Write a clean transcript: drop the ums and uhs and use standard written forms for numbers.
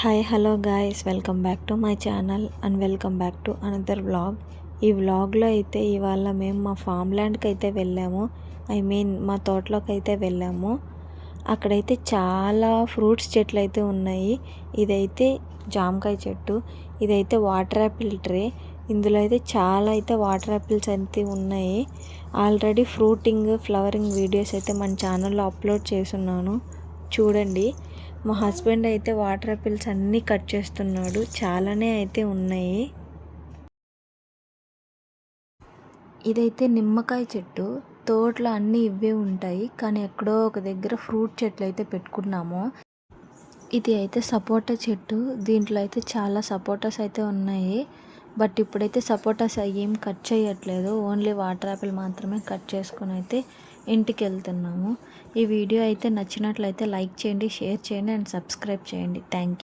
Hi hello guys, welcome back to my channel and welcome back to another vlog. ఈ వ్లాగ్లో అయితే ఇవాళ మేము మా ఫామ్ ల్యాండ్కి అయితే వెళ్ళాము. మా తోటలోకి అయితే వెళ్ళాము. అక్కడైతే చాలా ఫ్రూట్స్ చెట్లు అయితే ఉన్నాయి. ఇదైతే జామకాయ చెట్టు, ఇదైతే వాటర్ యాపిల్ ట్రీ. ఇందులో అయితే చాలా అయితే వాటర్ యాపిల్స్ అయితే ఉన్నాయి. ఆల్రెడీ ఫ్రూటింగ్ ఫ్లవరింగ్ వీడియోస్ అయితే మన ఛానల్లో అప్లోడ్ చేసున్నాను, చూడండి. మా హస్బెండ్ అయితే వాటర్ యాపిల్స్ అన్నీ కట్ చేస్తున్నాడు, చాలానే అయితే ఉన్నాయి. ఇదైతే నిమ్మకాయ చెట్టు. తోటలో అన్నీ ఇవే ఉంటాయి, కానీ ఎక్కడో ఒక దగ్గర ఫ్రూట్ చెట్లు అయితే పెట్టుకున్నాము. ఇది అయితే సపోటా చెట్టు. దీంట్లో అయితే చాలా సపోటాస్ అయితే ఉన్నాయి. బట్ ఇప్పుడైతే సపోటాస్ ఏం కట్ చేయట్లేదు, ఓన్లీ వాటర్ యాపిల్ మాత్రమే కట్ చేసుకుని అయితే ఇంటికి వెళ్తున్నాము. ఈ వీడియో అయితే నచ్చినట్లయితే లైక్ చేయండి, షేర్ చేయండి అండ్ సబ్స్క్రైబ్ చేయండి. Thank you.